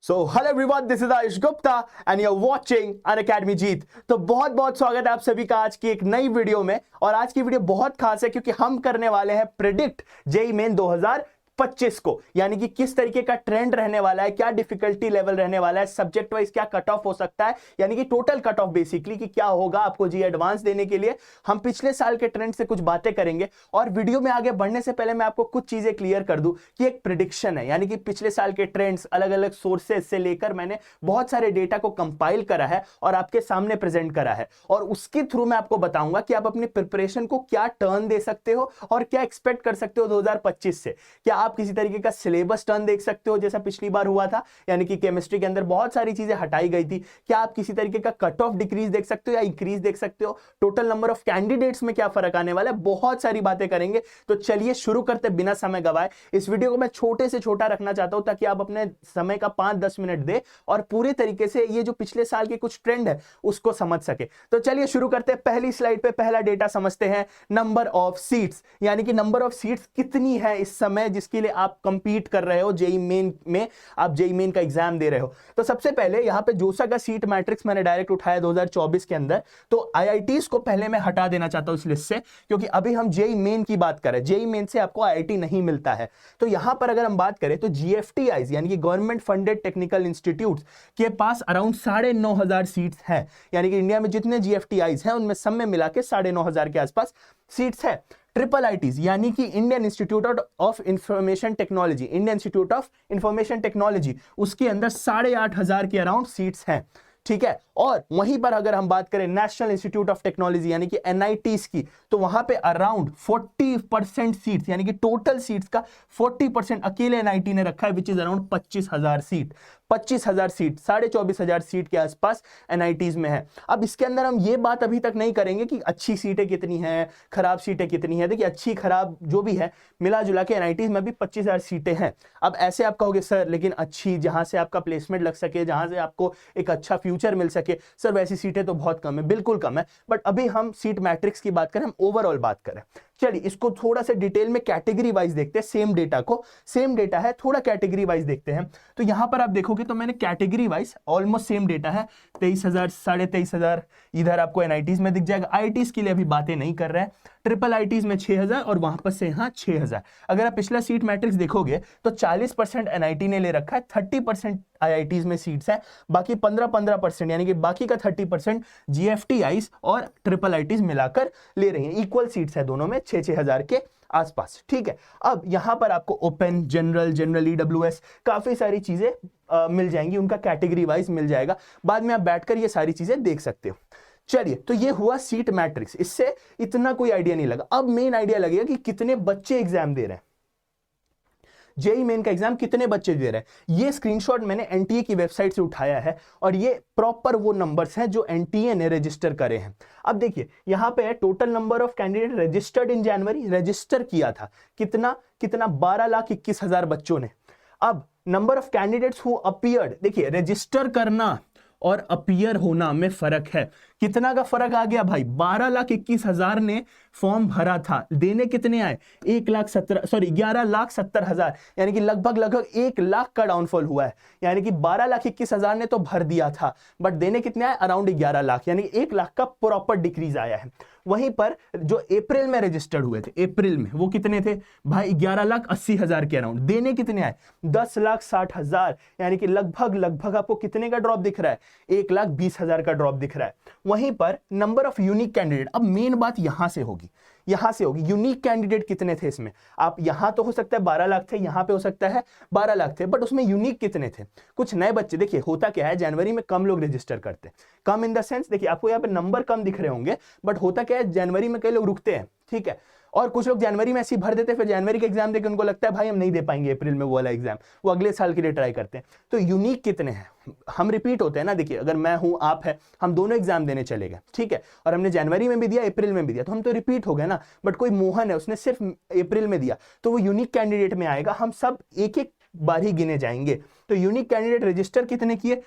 So hello everyone, this is Ayush Gupta and you are watching Unacademy Jeet. तो बहुत बहुत स्वागत है आप सभी का आज की एक नई वीडियो में। और आज की वीडियो बहुत खास है क्योंकि हम करने वाले हैं प्रिडिक्ट जेईई मेन 2025 को, यानी कि किस तरीके का ट्रेंड रहने वाला है, क्या डिफिकल्टी लेवल रहने वाला है, सब्जेक्ट वाइज क्या कट ऑफ हो सकता है, यानी कि टोटल कट ऑफ बेसिकली कि क्या होगा आपको जी एडवांस देने के लिए। हम पिछले साल के ट्रेंड से कुछ बातें करेंगे और वीडियो में आगे बढ़ने से पहले मैं आपको कुछ चीजें क्लियर कर दूं कि एक प्रिडिक्शन है, यानी कि पिछले साल के ट्रेंड्स अलग अलग सोर्सेज से लेकर मैंने बहुत सारे डेटा को कंपाइल करा है और आपके सामने प्रेजेंट करा है, और उसके थ्रू मैं आपको बताऊंगा कि आप अपनी प्रिपरेशन को क्या टर्न दे सकते हो और क्या एक्सपेक्ट कर सकते हो 2025 से। क्या आप किसी तरीके का सिलेबस टर्न देख सकते हो जैसा पिछली बार हुआ था, यानी कि केमिस्ट्री के अंदर बहुत सारी चीजें हटाई गई थी। क्या आप किसी तरीके का कट ऑफ डिक्रीज देख सकते हो या इंक्रीज देख सकते हो, टोटल नंबर ऑफ कैंडिडेट्स में क्या फर्क आने वाला है, बहुत सारी बातें करेंगे। तो चलिए शुरू करते बिना समय गवाए। इस वीडियो को मैं छोटे से छोटा रखना चाहता हूं ताकि आप अपने समय का 5-10 मिनट दे और पूरे तरीके से ये जो पिछले साल के कुछ ट्रेंड है उसको समझ सके। तो चलिए शुरू करते हैं। पहली स्लाइड पे पहला डेटा समझते हैं, नंबर ऑफ सीट्स, यानी कि नंबर ऑफ सीट्स कितनी है इस समय जिसके लिए आप कंपीट कर रहे हो जेईई मेन में, आप जेईई मेन का एग्जाम दे रहे हो। तो सबसे पहले यहां पे जोसा का सीट मैट्रिक्स मैंने डायरेक्ट उठाया 2024 के अंदर। तो आईआईटीज को पहले मैं हटा देना चाहता हूं इस लिस्ट से, क्योंकि अभी हम जेईई मेन की बात करें, जेईई मेन से आपको आईआईटी नहीं मिलता है। तो यहां पर अगर हम बात करें तो जीएफटीआईज यानी कि गवर्नमेंट फंडेड टेक्निकल इंस्टीट्यूट्स के पास अराउंड 9,500 सीट्स हैं, यानी कि इंडिया में जितने जीएफटीआईज हैं उनमें सब में मिला के 9,500 के आसपास सीट्स है। ट्रिपल आईटीज यानी कि Indian institute of information technology, Indian institute of information technology, उसके अंदर 8,500 के अराउंड सीट्स हैं, ठीक है। और वहीं पर अगर हम बात करें नेशनल इंस्टीट्यूट ऑफ टेक्नोलॉजी यानी कि एनआईटीज की, तो वहां पे अराउंड 40% सीट्स, यानी कि टोटल सीट्स का 40% अकेले एनआईटी ने रखा है, which is around 25,000 seat. 25,000 seat, 24,500 seat के आसपास एनआईटीज में है। अब इसके अंदर हम ये बात अभी तक नहीं करेंगे कि अच्छी सीटें कितनी हैं, खराब सीटें कितनी हैं। देखिए अच्छी खराब जो भी है मिला जुला के एनआईटीज में भी 25,000 सीटें हैं। अब ऐसे आप कहोगे सर लेकिन अच्छी, जहां से आपका प्लेसमेंट लग सके, जहां से आपको एक अच्छा फ्यूचर मिल सके, सर वैसी सीटें तो बहुत कम है। बिल्कुल कम है, बट अभी हम सीट मैट्रिक्स की बात करें, हम ओवरऑल बात करें। चलिए इसको थोड़ा सा डिटेल में कैटेगरी वाइज देखते हैं। सेम डेटा को, सेम डेटा है, थोड़ा कैटेगरी वाइज देखते हैं। तो यहां पर आप देखोगे तो मैंने category wise almost same data है, 23,000, 23,500 इधर आपको एनआईटीज में दिख जाएगा। आईटीज के लिए अभी बातें नहीं कर रहे हैं। ट्रिपल आईटीज में 6,000 और वहां पर से यहां 6,000। अगर आप पिछला सीट मैट्रिक्स देखोगे तो 40% एनआईटी ने ले रखा है, 30% आईआईटीज में सीट्स है, बाकी 15% यानी कि बाकी का 30% जीएफटीआईज और ट्रिपल आईटीज मिलाकर ले रही हैं। इक्वल सीट्स है दोनों में, 6,000 के आसपास, ठीक है। अब यहां पर आपको ओपन, जनरल, ईडब्ल्यूएस काफी सारी चीजें मिल जाएंगी, उनका कैटेगरी वाइज मिल जाएगा। बाद में आप बैठकर ये सारी चीजें देख सकते हो। चलिए तो ये हुआ सीट मैट्रिक्स, इससे इतना कोई आइडिया नहीं लगा। अब मेन आइडिया लगेगा कि कितने बच्चे एग्जाम दे रहे हैं, जेईई मेन का एग्जाम कितने बच्चे दे रहे हैं। ये स्क्रीनशॉट मैंने एनटीए की वेबसाइट से उठाया है और ये प्रॉपर वो नंबर्स हैं जो एनटीए ने रजिस्टर करे हैं। अब देखिए यहां पे है total number of candidate registered in January, register किया था कितना 12,21,000 बच्चों ने। अब number of candidates who appeared, देखिए रजिस्टर करना और अपीयर होना में फर्क है। कितना का फर्क आ गया भाई, 12,21,000 ने फॉर्म भरा था, देने कितने आए 11,70,000, यानी कि लगभग 1 लाख का डाउनफॉल हुआ है। यानी कि 12,21,000 ने तो भर दिया था, बट देने कितने आए अराउंड 11 लाख, यानी 1 लाख का प्रॉपर डिक्रीज आया है। वहीं पर जो अप्रैल में रजिस्टर्ड हुए थे, अप्रैल में वो कितने थे भाई 11,80,000 के अराउंड, देने कितने आए 10,60,000, यानी कि लगभग आपको कितने का ड्रॉप दिख रहा है 1,20,000 का ड्रॉप दिख रहा है। वहीं पर नंबर ऑफ यूनिक कैंडिडेट, अब मेन बात यहां से होगी, यूनिक कैंडिडेट कितने थे इसमें। आप यहां तो हो सकता है 12 लाख थे, यहां पे हो सकता है 12 लाख थे, बट उसमें यूनिक कितने थे, कुछ नए बच्चे। देखिए होता क्या है, जनवरी में कम लोग रजिस्टर करते हैं, कम इन द सेंस, देखिए आपको यहाँ पे नंबर कम दिख रहे होंगे, बट होता क्या है जनवरी में कई लोग रुकते हैं, ठीक है। और कुछ लोग जनवरी में ऐसे ही भर देते हैं, फिर जनवरी के एग्जाम देकर उनको लगता है भाई हम नहीं दे पाएंगे अप्रैल में वो वाला एग्जाम, वो अगले साल के लिए ट्राई करते हैं। तो यूनिक कितने हैं, हम रिपीट होते हैं ना। देखिए अगर मैं हूं आप है, हम दोनों एग्जाम देने चले गए, ठीक है, और हमने जनवरी में भी दिया अप्रैल में भी दिया, तो हम तो रिपीट हो गए ना। बट कोई मोहन है उसने सिर्फ अप्रैल में दिया, तो वो यूनिक कैंडिडेट में आएगा, हम सब एक एक बार ही गिने जाएंगे। तो यूनिक कैंडिडेट रजिस्टर कितने किए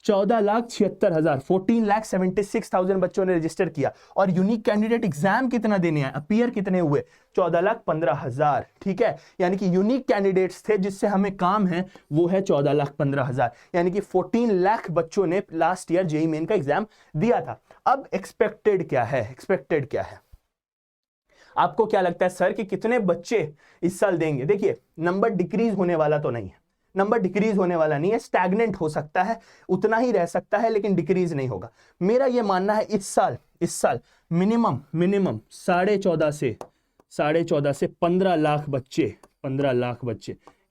14,76,000, 14,76,000 बच्चों ने रजिस्टर किया। और यूनिक कैंडिडेट एग्जाम कितना देने आए, अपीयर कितने हुए, 14,15,000। ठीक है, यानी कि यूनिक कैंडिडेट्स थे जिससे हमें काम है वो है 14,15,000, यानी कि 14 लाख बच्चों ने लास्ट ईयर जेईई मेन का एग्जाम दिया था। अब एक्सपेक्टेड क्या है, एक्सपेक्टेड क्या है, आपको क्या लगता है सर कि कितने बच्चे इस साल देंगे? देखिए, नंबर डिक्रीज होने वाला तो नहीं है, नंबर डिक्रीज होने वाला नहीं है, स्टैग्नेंट हो सकता है, उतना ही रह सकता है, लेकिन डिक्रीज नहीं होगा। मेरा यह मानना है इस साल मिनिमम 14.5 से 15 लाख बच्चे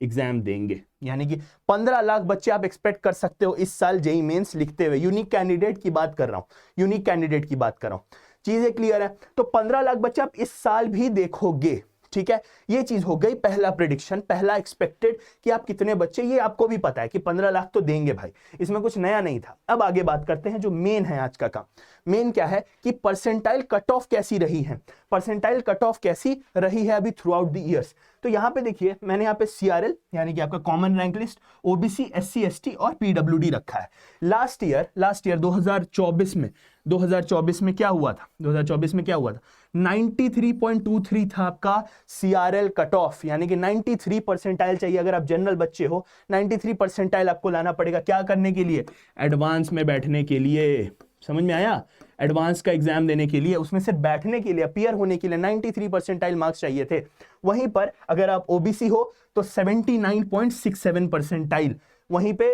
एग्जाम देंगे, यानी कि 15 लाख बच्चे आप एक्सपेक्ट कर सकते हो इस साल जेईई मेंस लिखते हुए। यूनिक कैंडिडेट की बात कर रहा हूं, चीजें क्लियर है? तो 15 लाख बच्चे आप इस साल भी देखोगे। ठीक है, ये चीज हो गई पहला प्रेडिक्शन, पहला एक्सपेक्टेड कि आप कितने बच्चे, ये आपको भी पता है कि 15 लाख तो देंगे भाई, इसमें कुछ नया नहीं था। अब आगे बात करते हैं जो मेन है आज का काम। मेन क्या है कि परसेंटाइल कट ऑफ कैसी रही है, परसेंटाइल कट ऑफ कैसी रही है अभी थ्रू आउट द ईयर्स। तो यहां पे देखिए, मैंने यहाँ पे सीआरएल यानी कि आपका common rank list, OBC, SC, ST और पीडब्ल्यूडी रखा है। लास्ट ईयर 2024 में क्या हुआ था, 93.23 था आपका सीआरएल कट ऑफ, यानी कि 93 परसेंटाइल चाहिए। अगर आप जनरल बच्चे हो, 93 परसेंटाइल आपको लाना पड़ेगा। क्या करने के लिए? एडवांस में बैठने के लिए। समझ में आया? एडवांस का एग्जाम देने के लिए, उसमें सिर्फ बैठने के लिए, अपीयर होने के लिए 93 परसेंटाइल मार्क्स चाहिए थे। वहीं पर अगर आप ओबीसी हो तो 79.67 परसेंटाइल, वहीं पे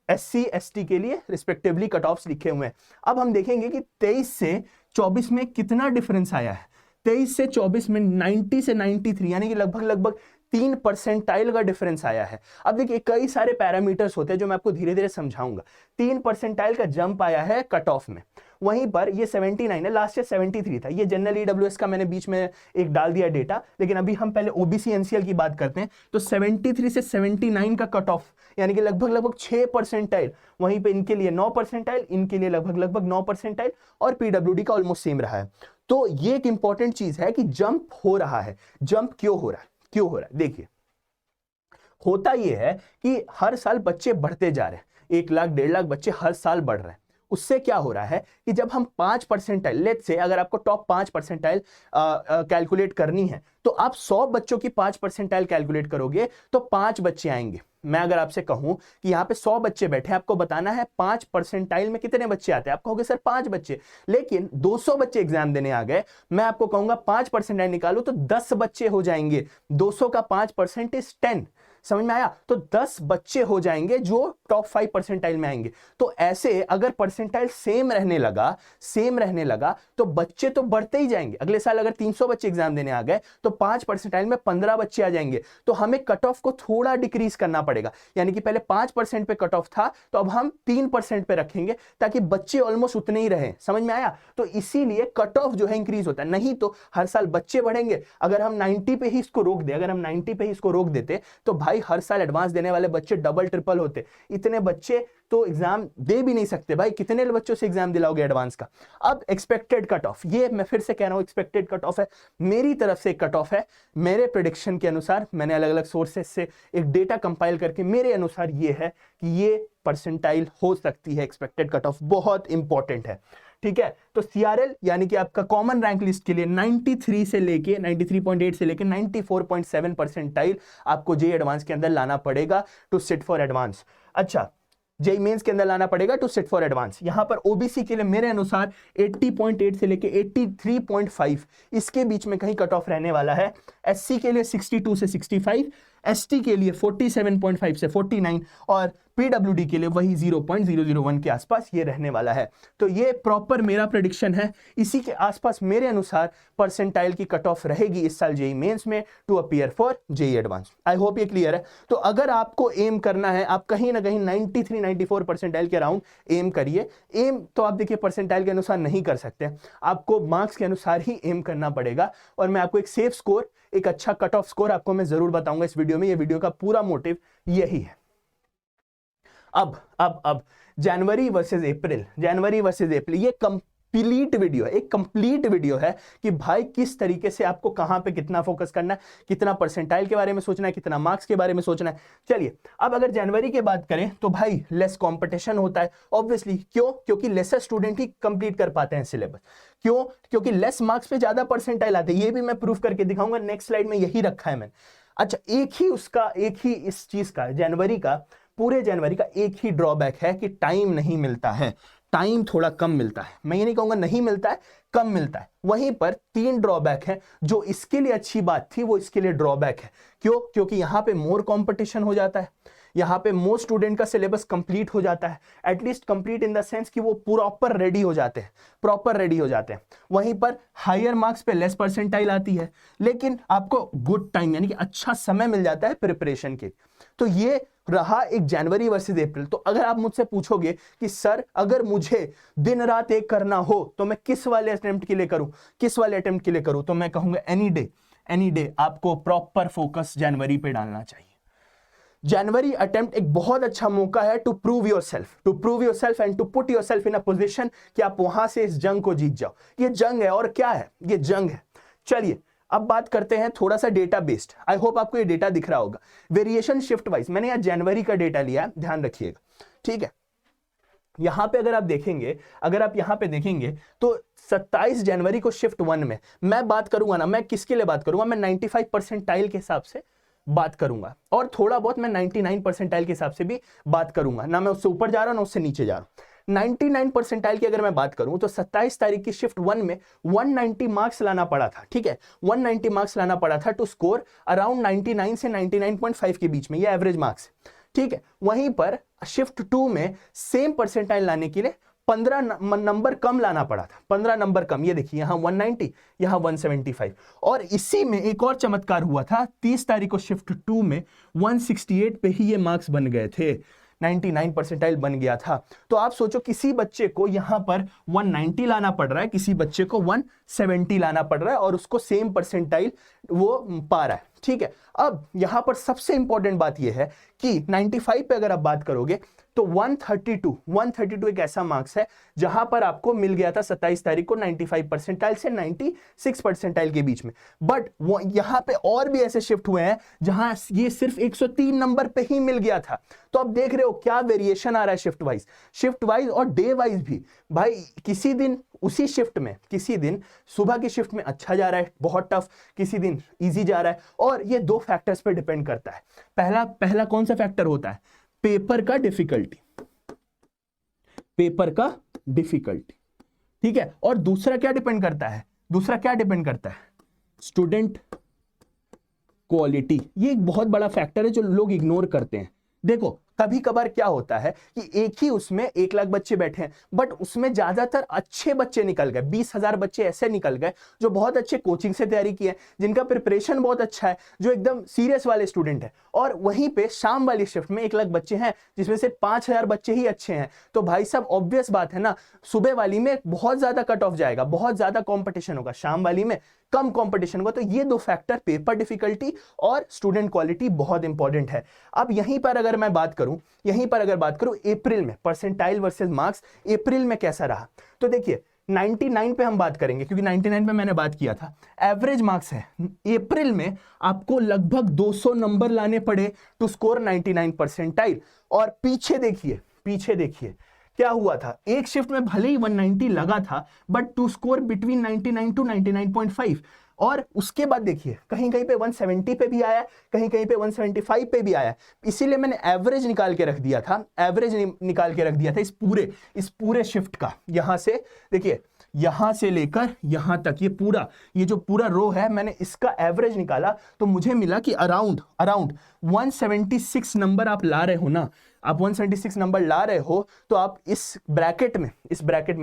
एससी एसटी के लिए रिस्पेक्टिवली कट ऑफ्स लिखे हुए हैं। अब हम देखेंगे कि 23 से 24 में कितना डिफरेंस आया है। 23 से 24 में 90 से 93 यानी कि लगभग 3 परसेंटाइल का डिफरेंस आया है। अब देखिए, कई सारे पैरामीटर्स होते हैं जो मैं आपको धीरे धीरे समझाऊंगा। 3 परसेंटाइल का जंप आया है कट ऑफ में। वहीं पर ये 79 है, लास्ट ईयर 73 था। ये जनरल ईडब्ल्यूएस का मैंने बीच में एक डाल दिया डेटा, लेकिन अभी हम पहले ओबीसी एनसीएल की बात करते हैं। तो 73 से 79 का कट ऑफ, यानी कि लगभग 6 परसेंटाइल। वहीं पे इनके लिए 9 परसेंटाइल, इनके लिए लगभग 9 परसेंटाइल, और पीडब्ल्यूडी का ऑलमोस्ट सेम रहा है। तो ये एक इंपॉर्टेंट चीज है कि जंप हो रहा है। जंप क्यों हो रहा है? देखिए, होता यह है कि हर साल बच्चे बढ़ते जा रहे हैं, 1 लाख 1.5 लाख बच्चे हर साल बढ़ रहे हैं। उससे क्या हो रहा है कि जब हम 5 परसेंटाइल, लेट्स से अगर आपको टॉप 5 परसेंटाइल कैलकुलेट करनी है, तो आप 100 बच्चों की 5 परसेंटाइल कैलकुलेट करोगे तो 5 बच्चे आएंगे। मैं अगर आपसे कहूं कि यहाँ पे 100 बच्चे बैठे, आपको बताना है 5 परसेंटाइल में कितने बच्चे आते हैं, आप कहोगे सर 5 बच्चे। लेकिन 200 बच्चे एग्जाम देने आ गए, मैं आपको कहूंगा 5 परसेंटाइल निकालो तो 10 बच्चे हो जाएंगे। 200 का 5% इज 10। समझ में आया? तो 10 बच्चे हो जाएंगे जो टॉप 5 परसेंटाइल में आएंगे। तो ऐसे अगर परसेंटाइल सेम रहने लगा तो बच्चे तो बढ़ते ही जाएंगे। अगले साल अगर 300 बच्चे एग्जाम देने आ गए तो 5 परसेंटाइल में 15 बच्चे आ जाएंगे। तो हमें कट ऑफ को थोड़ा डिक्रीज करना पड़ेगा, यानी कि पहले 5% पे कट ऑफ था, तो अब हम 3% पे रखेंगे ताकि बच्चे ऑलमोस्ट उतने ही रहे। समझ में आया? तो इसीलिए कट ऑफ जो है इंक्रीज होता है, नहीं तो हर साल बच्चे बढ़ेंगे। अगर हम 90 पे ही इसको रोक देते तो भाई हर साल एडवांस देने वाले बच्चे डबल ट्रिपल होते। इतने बच्चे तो एग्जाम दे भी नहीं सकते भाई, कितने बच्चों से एग्जाम दिलाओगे एडवांस का। अब एक्सपेक्टेड कट ऑफ, ये मैं फिर से कह रहा हूं, एक्सपेक्टेड कट ऑफ है, मेरी तरफ से कट ऑफ है। मेरे प्रेडिक्शन के अनुसार, मैंने अलग अलग सोर्सेस से एक डेटा कंपाइल करके, मेरे अनुसार ये है कि ये परसेंटाइल हो सकती है। एक्सपेक्टेड कट ऑफ बहुत इंपॉर्टेंट है। ठीक है, तो सीआरएल यानी कि आपका कॉमन रैंक लिस्ट के लिए 93 से लेके 93.8 से लेके 94.7 परसेंटाइल आपको जेईई एडवांस के अंदर लाना पड़ेगा टू सिट फॉर एडवांस। अच्छा, जेईई मेंस के अंदर लाना पड़ेगा टू सिट फॉर एडवांस। यहां पर ओबीसी के लिए मेरे अनुसार 80.8 से लेके 83.5 इसके बीच में कहीं कट ऑफ रहने वाला है। एससी के लिए 62 से 65, एसटी के लिए 47.5 से 49 और पीडब्ल्यूडी के लिए वही 0.001 के आसपास ये रहने वाला है। तो ये प्रॉपर मेरा प्रेडिक्शन है, इसी के आसपास मेरे अनुसार परसेंटाइल की कट ऑफ रहेगी इस साल जेईई मेंस में to appear for JEE advance. I hope ये क्लियर है। तो अगर आपको एम करना है, आप कहीं ना कहीं 93-94 परसेंटाइल के अराउंड एम करिए। एम तो आप देखिए परसेंटाइल के अनुसार नहीं कर सकते, आपको मार्क्स के अनुसार ही एम करना पड़ेगा। और मैं आपको एक सेफ स्कोर, एक अच्छा कट ऑफ स्कोर आपको मैं जरूर बताऊंगा इस वीडियो में। ये वीडियो का पूरा मोटिव यही है। अब जनवरी वर्सेस अप्रैल, ये कंप्लीट वीडियो है, एक कंप्लीट वीडियो है कि भाई किस तरीके से आपको कहां पे कितना फोकस करना है, कितना परसेंटाइल के बारे में सोचना है, कितना मार्क्स के बारे में सोचना है। चलिए अब अगर जनवरी की बात करें तो भाई लेस कंपटीशन होता है ऑब्वियसली। क्यों? क्योंकि लेसर स्टूडेंट ही कंप्लीट कर पाते हैं सिलेबस। क्यों? क्योंकि लेस मार्क्स पे ज्यादा परसेंटाइल आते हैं। ये भी मैं प्रूफ करके दिखाऊंगा, नेक्स्ट स्लाइड में यही रखा है मैंने। अच्छा, एक ही इस चीज का पूरे जनवरी का एक ही ड्रॉबैक है कि टाइम नहीं मिलता है, टाइम थोड़ा कम मिलता है। मैं ये नहीं कहूंगा नहीं मिलता है, कम मिलता है। वहीं पर 3 ड्रॉबैक है। जो इसके लिए अच्छी बात थी वो इसके लिए ड्रॉबैक है। क्यों? क्योंकि यहां पे मोर कंपटीशन हो जाता है, यहां पे मोर स्टूडेंट का सिलेबस कंप्लीट हो जाता है, at least complete in the sense कि वो प्रॉपर रेडी हो जाते हैं, वहीं पर हायर मार्क्स पे लेस परसेंटाइल आती है, लेकिन आपको गुड टाइम यानी कि अच्छा समय मिल जाता है प्रिपरेशन के। तो ये रहा एक जनवरी वर्सेस अप्रैल। तो अगर आप मुझसे पूछोगे कि सर अगर मुझे दिन रात एक करना हो तो मैं किस वाले अटेम्प्ट के लिए करूं, तो मैं कहूंगा एनी डे आपको प्रॉपर फोकस जनवरी पे डालना चाहिए। जनवरी अटेम्प्ट एक बहुत अच्छा मौका है to prove yourself and to put yourself in a position कि आप वहां से इस जंग को जीत जाओ। ये जंग है, और क्या है, ये जंग है। चलिए अब बात करते हैं थोड़ा सा डेटा बेस्ड। आई होप आपको ये डेटा दिख रहा होगा, वेरिएशन शिफ्ट वाइज। मैंने यहाँ जनवरी का डेटा लिया है, ध्यान रखिएगा, ठीक है। यहां पे अगर आप यहां पे देखेंगे तो 27 जनवरी को शिफ्ट 1 में मैं बात करूंगा ना, मैं किसके लिए बात करूंगा, मैं 95 परसेंटाइल के हिसाब से बात करूंगा, और थोड़ा बहुत मैं 99 परसेंटाइल के हिसाब से भी बात करूंगा। ना मैं उससे ऊपर जा रहा हूं ना उससे नीचे जा रहा हूं। 99 परसेंटाइल की अगर मैं बात करूं तो 27 तारीख की शिफ्ट 1 में 190 मार्क्स लाना पड़ा था, ठीक है। 190 मार्क्स लाना पड़ा था टू स्कोर अराउंड 99 से 99.5 के बीच में, ये एवरेज मार्क्स, ठीक है। वहीं पर शिफ्ट 2 में सेम परसेंटाइल लाने के लिए 15 नंबर कम लाना पड़ा था, 15 नंबर कम। ये देखिए यहां 190, यहां 175। और इसी में एक और चमत्कार हुआ था, 30 तारीख को शिफ्ट 2 में 168 पे ही ये मार्क्स बन गए थे, 99 परसेंटाइल बन गया था। तो आप सोचो किसी बच्चे को यहां पर 190 लाना पड़ रहा है, किसी बच्चे को 170 लाना पड़ रहा है, और उसको सेम परसेंटाइल वो पा रहा है, ठीक है। अब यहां पर सबसे इंपॉर्टेंट बात यह है कि 95 पे अगर आप बात करोगे तो 132 एक ऐसा मार्क्स है जहां पर आपको मिल गया था 27 तारीख को 95 परसेंटाइल से 96 परसेंटाइल के बीच में। बट यहां पे और भी ऐसे शिफ्ट हुए हैं जहां ये सिर्फ 103 नंबर पे ही मिल गया था। तो आप देख रहे हो क्या वेरिएशन आ रहा है शिफ्ट वाइज और डे वाइज भी। भाई किसी दिन उसी शिफ्ट में, किसी दिन सुबह की शिफ्ट में अच्छा जा रहा है, बहुत टफ, किसी दिन इजी जा रहा है, और ये 2 फैक्टर्स पे डिपेंड करता है। पहला कौन सा फैक्टर होता है, पेपर का डिफिकल्टी, ठीक है। और दूसरा क्या डिपेंड करता है, स्टूडेंट क्वालिटी। ये एक बहुत बड़ा फैक्टर है जो लोग इग्नोर करते हैं। देखो कभी कभार क्या होता है कि एक ही उसमें 1 लाख बच्चे बैठे हैं, बट उसमें ज्यादातर अच्छे बच्चे निकल गए, 20,000 बच्चे ऐसे निकल गए जो बहुत अच्छे कोचिंग से तैयारी किए, जिनका प्रिपरेशन बहुत अच्छा है, जो एकदम सीरियस वाले स्टूडेंट है। और वहीं पे शाम वाली शिफ्ट में 1 लाख बच्चे हैं जिसमें से 5,000 बच्चे ही अच्छे हैं। तो भाई साहब ऑब्वियस बात है ना, सुबह वाली में बहुत ज्यादा कट ऑफ जाएगा, बहुत ज्यादा कॉम्पिटिशन होगा, शाम वाली में कम कंपटीशन होगा। तो ये 2 फैक्टर, पेपर डिफिकल्टी और स्टूडेंट क्वालिटी, बहुत इंपॉर्टेंट है। अब यहीं पर अगर बात करूं अप्रैल में परसेंटाइल वर्सेस मार्क्स, अप्रैल में कैसा रहा, तो देखिए 99 पे हम बात करेंगे क्योंकि 99 पे मैंने बात किया था, एवरेज मार्क्स है। अप्रैल में आपको लगभग 200 नंबर लाने पड़े टू स्कोर 99 परसेंटाइल। और पीछे देखिए क्या हुआ था, एक शिफ्ट में भले ही 190 लगा था, but to score between 99 to 99.5। और उसके बाद देखिए कहीं कहीं पे 170 पे भी आया, कहीं कहीं पे 175 पे भी आया। इसीलिए मैंने एवरेज निकाल के रख दिया था इस पूरे शिफ्ट का। यहां से देखिए, यहां से लेकर यहां तक ये जो पूरा रो है, मैंने इसका एवरेज निकाला तो मुझे मिला कि अराउंड 176 नंबर आप ला रहे हो ना, आप 176 नंबर ला रहे हो, तो आप इस ब्रैकेट में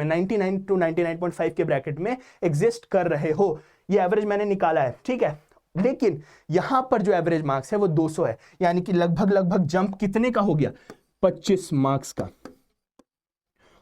99 टू 99.5 के ब्रैकेट में एग्जिस्ट कर रहे हो। ये एवरेज मैंने निकाला है, ठीक है। लेकिन यहां पर जो एवरेज मार्क्स है वो 200 है, यानी कि लगभग जंप कितने का हो गया, 25 मार्क्स का।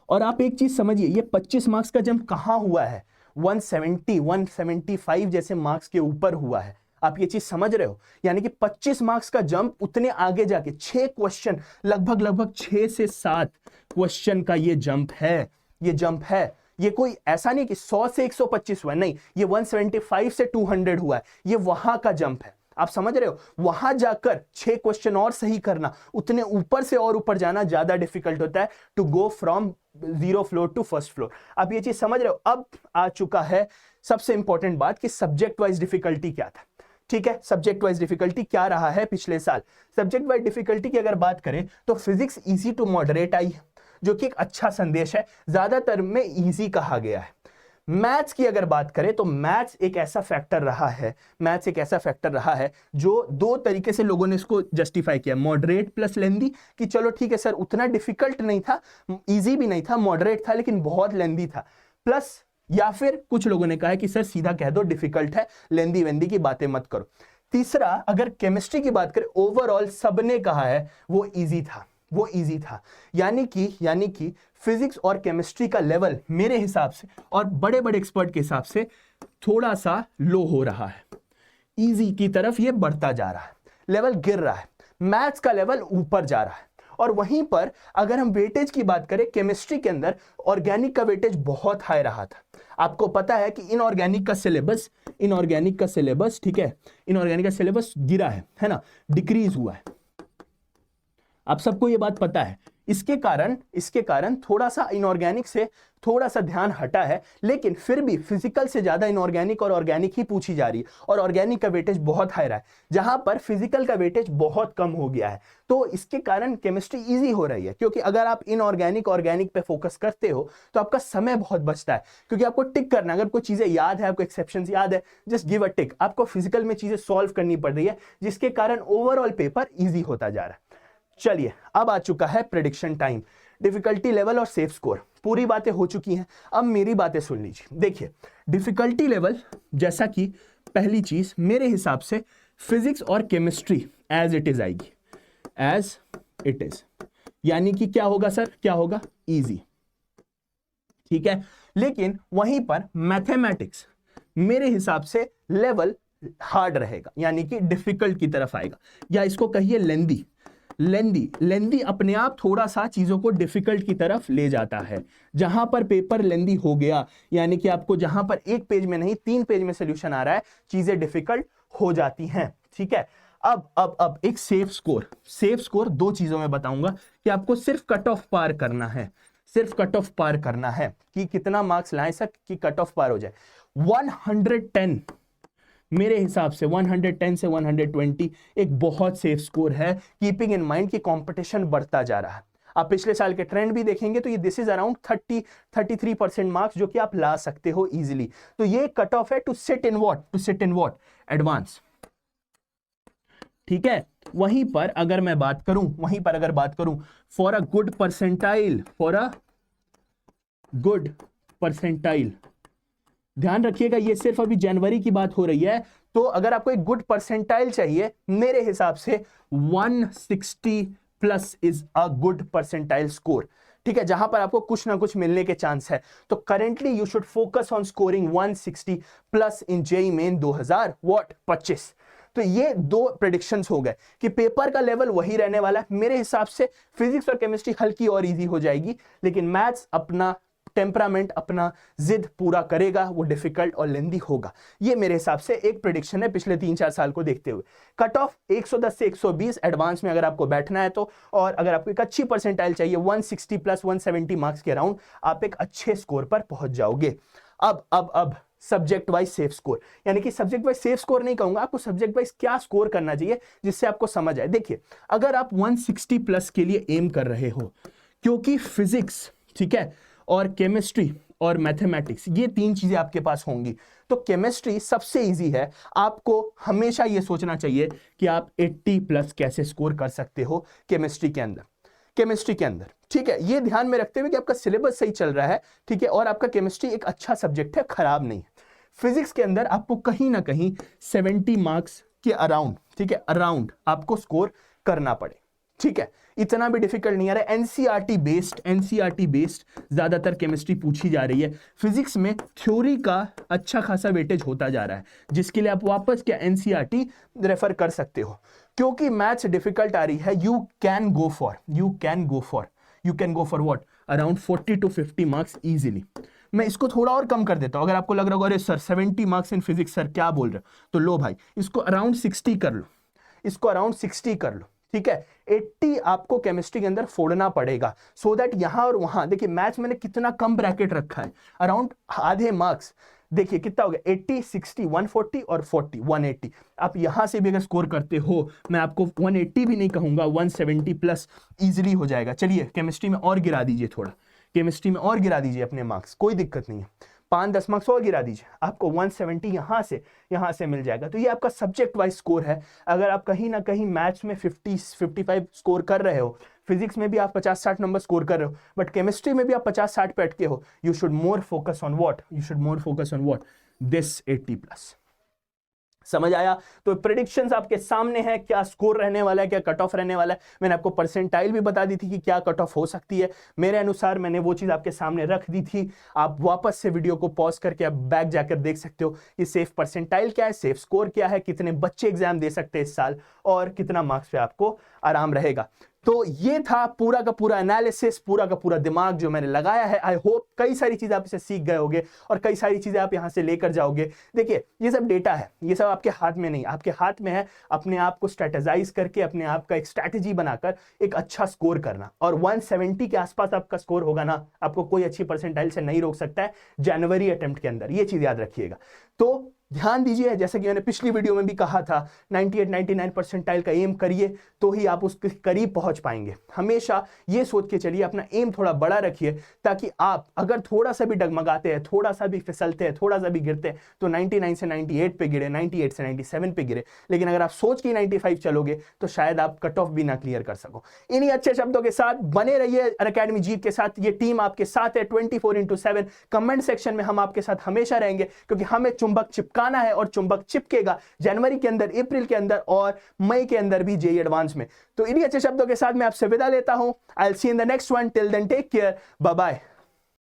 और आप एक चीज समझिए, ये 25 मार्क्स का जंप कहां हुआ है, 170 175 जैसे मार्क्स के ऊपर हुआ है। आप ये चीज समझ रहे हो, यानी कि 25 मार्क्स का जंप उतने आगे जाके 6 क्वेश्चन, लगभग 6 से 7 क्वेश्चन का ये जंप है। ये कोई ऐसा नहीं कि 100 से 125 हुआ, नहीं, ये 175 से 200 हुआ है, ये वहां का जंप है। आप समझ रहे हो, वहां जाकर 6 क्वेश्चन और सही करना, उतने ऊपर से और ऊपर जाना ज्यादा डिफिकल्ट होता है to go from 0 floor to first floor. आप ये चीज समझ रहे हो। अब आ चुका है सबसे इंपॉर्टेंट बात कि सब्जेक्ट वाइज डिफिकल्टी क्या था। ठीक है, सब्जेक्ट वाइज डिफिकल्टी क्या रहा है पिछले साल। सब्जेक्ट वाइज डिफिकल्टी की अगर बात करें तो फिजिक्स इजी टू मॉडरेट आई है, जो कि एक अच्छा संदेश है, ज्यादातर में इजी कहा गया है। मैथ्स की अगर बात करें तो मैथ्स एक ऐसा फैक्टर रहा है, मैथ्स एक ऐसा फैक्टर रहा है जो दो तरीके से लोगों ने इसको जस्टिफाई किया, मॉडरेट प्लस लेंदी, कि चलो ठीक है सर उतना डिफिकल्ट नहीं था, इजी भी नहीं था, मॉडरेट था लेकिन बहुत लेंदी था, प्लस या फिर कुछ लोगों ने कहा है कि सर सीधा कह दो डिफिकल्ट है, लेंदी वेंदी की बातें मत करो। तीसरा, अगर केमिस्ट्री की बात करें ओवरऑल सबने कहा है वो इजी था, वो इजी था। यानी कि फिजिक्स और केमिस्ट्री का लेवल मेरे हिसाब से और बड़े बड़े एक्सपर्ट के हिसाब से थोड़ा सा लो हो रहा है, इजी की तरफ ये बढ़ता जा रहा है, लेवल गिर रहा है। मैथ्स का लेवल ऊपर जा रहा है। और वहीं पर अगर हम वेटेज की बात करें, केमिस्ट्री के अंदर ऑर्गेनिक का वेटेज बहुत हाई रहा था। आपको पता है कि इनऑर्गेनिक का सिलेबस ठीक है, इनऑर्गेनिक का सिलेबस गिरा है ना, डिक्रीज हुआ है। आप सबको ये बात पता है। इसके कारण थोड़ा सा इनऑर्गेनिक से थोड़ा सा ध्यान हटा है, लेकिन फिर भी फिजिकल से ज्यादा इनऑर्गेनिक और ऑर्गेनिक ही पूछी जा रही है, और ऑर्गेनिक का वेटेज बहुत हाई रहा है, जहां पर फिजिकल का वेटेज बहुत कम हो गया है। तो इसके कारण केमिस्ट्री इजी हो रही है, क्योंकि अगर आप इनऑर्गेनिक ऑर्गेनिक पे फोकस करते हो तो आपका समय बहुत बचता है, क्योंकि आपको टिक करना, अगर कोई चीजें याद है, आपको एक्सेप्शंस याद है, जस्ट गिव अ टिक। आपको फिजिकल में चीजें सॉल्व करनी पड़ रही है, जिसके कारण ओवरऑल पेपर ईजी होता जा रहा है। चलिए, अब आ चुका है प्रेडिक्शन टाइम, डिफिकल्टी लेवल और सेफ स्कोर। पूरी बातें हो चुकी हैं, अब मेरी बातें सुन लीजिए। देखिए, डिफिकल्टी लेवल, जैसा कि पहली चीज मेरे हिसाब से फिजिक्स और केमिस्ट्री एज इट इज आएगी, एज इट इज, यानी कि क्या होगा सर, क्या होगा, इजी। ठीक है, लेकिन वहीं पर मैथमेटिक्स मेरे हिसाब से लेवल हार्ड रहेगा, यानी कि डिफिकल्ट की तरफ आएगा, या इसको कहिए लेंदी। लेंदी अपने आप थोड़ा सा चीजों को डिफिकल्ट की तरफ ले जाता है। जहां पर पेपर लेंदी हो गया, यानी कि आपको जहां पर एक पेज में नहीं 3 पेज में सोल्यूशन आ रहा है, चीजें डिफिकल्ट हो जाती हैं। ठीक है, अब एक सेफ स्कोर 2 चीजों में बताऊंगा कि आपको सिर्फ कट ऑफ पार करना है, सिर्फ कट ऑफ पार करना है कि कितना मार्क्स लाए सर कि कट ऑफ पार हो जाए। 110 मेरे हिसाब से 110 से 120 एक बहुत सेफ स्कोर है, कीपिंग इन माइंड कि कंपटीशन बढ़ता जा रहा है। आप पिछले साल के ट्रेंड भी देखेंगे तो ये दिस इज अराउंड 33% मार्क्स जो कि आप ला सकते हो इजीली। तो ये कट ऑफ है to sit in what, advance. ठीक है, वहीं पर अगर बात करूं फॉर अ गुड परसेंटाइल, ध्यान रखिएगा ये सिर्फ अभी जनवरी की बात हो रही है, तो अगर आपको एक गुड परसेंटाइल चाहिए, मेरे हिसाब से 160 plus is a good percentile score. ठीक है, जहां पर आपको कुछ ना कुछ मिलने के चांस है। तो currently you should focus on scoring 160 plus in JEE main 2025। तो ये 2 प्रेडिक्शंस हो गए कि पेपर का लेवल वही रहने वाला है। मेरे हिसाब से फिजिक्स और केमिस्ट्री हल्की और इजी हो जाएगी, लेकिन मैथ्स अपना टेम्परामेंट, अपना जिद पूरा करेगा, वो डिफिकल्ट और लेंदी होगा। ये मेरे हिसाब से एक प्रेडिक्शन है पिछले 3-4 साल को देखते हुए। कट ऑफ 110 से 120 एडवांस में अगर आपको बैठना है तो, और अगर आपको एक अच्छी परसेंटाइल चाहिए 160 प्लस 170 मार्क्स के अराउंड, आप एक अच्छे स्कोर पर पहुंच जाओगे। अब सब्जेक्ट वाइज सेफ स्कोर, यानी कि सब्जेक्ट वाइज सेफ स्कोर नहीं कहूंगा, आपको सब्जेक्ट वाइज क्या स्कोर करना चाहिए जिससे आपको समझ आए। देखिए, अगर आप 160 प्लस के लिए एम कर रहे हो, क्योंकि फिजिक्स, ठीक है, और केमिस्ट्री और मैथमेटिक्स, ये 3 चीजें आपके पास होंगी, तो केमिस्ट्री सबसे इजी है। आपको हमेशा ये सोचना चाहिए कि आप 80 प्लस कैसे स्कोर कर सकते हो केमिस्ट्री के अंदर। ठीक है, ये ध्यान में रखते हुए कि आपका सिलेबस सही चल रहा है, ठीक है, और आपका केमिस्ट्री एक अच्छा सब्जेक्ट है, खराब नहीं है। फिजिक्स के अंदर आपको कहीं ना कहीं 70 मार्क्स के अराउंड, ठीक है, अराउंड आपको स्कोर करना पड़े। ठीक है, इतना भी डिफिकल्ट नहीं आ रहा है। एनसीईआरटी बेस्ड ज्यादातर केमिस्ट्री पूछी जा रही है। फिजिक्स में थ्योरी का अच्छा खासा वेटेज होता जा रहा है, जिसके लिए आप वापस क्या एनसीईआरटी रेफर कर सकते हो। क्योंकि मैथ्स डिफिकल्ट आ रही है, you can go for what, around 40 to 50 marks easily. मैं इसको थोड़ा और कम कर देता हूं। अगर आपको लग रहा होगा अरे sir 70 marks in physics sir क्या बोल रहे हो, तो लो भाई इसको अराउंड 60 कर लो, इसको अराउंड 60 कर लो, ठीक है। 80 आपको केमिस्ट्री के अंदर फोड़ना पड़ेगा सो दैट यहां और वहां, देखिए मैथ्स मैंने कितना कम ब्रैकेट रखा है, अराउंड आधे मार्क्स, देखिए कितना हो गया 80, 60, 140 और 40, 180। आप यहां से भी अगर स्कोर करते हो, मैं आपको 180 भी नहीं कहूंगा, 170 प्लस इजीली हो जाएगा। चलिए केमिस्ट्री में और गिरा दीजिए, थोड़ा केमिस्ट्री में और गिरा दीजिए अपने मार्क्स, कोई दिक्कत नहीं है, 5-10 मार्क्स और गिरा दीजिए, आपको 170 यहां से मिल जाएगा। तो ये आपका सब्जेक्ट वाइज स्कोर है। अगर आप कहीं ना कहीं मैथ्स में 50-55 स्कोर कर रहे हो, फिजिक्स में भी आप 50-60 नंबर स्कोर कर रहे हो, बट केमिस्ट्री में भी आप 50-60 पे अटके हो, you should more focus on what, you should more focus on what, this 80+। समझ आया? तो प्रेडिक्शंस आपके सामने है, क्या स्कोर रहने वाला है, क्या कट ऑफ रहने वाला है। मैंने आपको परसेंटाइल भी बता दी थी कि क्या कट ऑफ हो सकती है, मेरे अनुसार मैंने वो चीज आपके सामने रख दी थी। आप वापस से वीडियो को पॉज करके आप बैक जाकर देख सकते हो कि सेफ परसेंटाइल क्या है, सेफ स्कोर क्या है, कितने बच्चे एग्जाम दे सकते हैं इस साल और कितना मार्क्स पे आपको आराम रहेगा। तो ये था पूरा का पूरा एनालिसिस, पूरा का पूरा दिमाग जो मैंने लगाया है। आई होप कई सारी चीजें आप इसे सीख गए होंगे और कई सारी चीजें आप यहां से लेकर जाओगे। देखिए ये सब डेटा है, ये सब आपके हाथ में नहीं, आपके हाथ में है अपने आप को स्ट्रेटेजाइज करके, अपने आप का एक स्ट्रैटेजी बनाकर एक अच्छा स्कोर करना। और 170 के आसपास आपका स्कोर होगा ना, आपको कोई अच्छी परसेंटाइल से नहीं रोक सकता है जनवरी अटेम्प्ट के अंदर, ये चीज याद रखिएगा। तो ध्यान दीजिए, जैसे कि मैंने पिछली वीडियो में भी कहा था, 98-99 परसेंटाइल का एम करिए तो ही आप उसके करीब पहुंच पाएंगे। हमेशा ये सोच के चलिए, अपना एम थोड़ा बड़ा रखिए, ताकि आप अगर थोड़ा सा भी डगमगाते हैं, थोड़ा सा भी फिसलते हैं, थोड़ा सा भी गिरते हैं, तो 99 से 98 पे गिरे, 98 से 97 पे गिरे। लेकिन अगर आप सोच के 95 चलोगे तो शायद आप कट ऑफ भी ना क्लियर कर सको। इन्हीं अच्छे शब्दों के साथ बने रहिए अनअकैडमी जीत के साथ। ये टीम आपके साथ है 24/7। कमेंट सेक्शन में हम आपके साथ हमेशा रहेंगे, क्योंकि हमें चुंबक चिपकाना है और चुंबक चिपकेगा जनवरी के अंदर, अप्रैल के अंदर और मई के अंदर भी जेईई एडवांस में। तो इन्हीं अच्छे शब्दों के साथ मैं आपसे विदा लेता हूं। I will see in the next one. Till then take care, bye bye.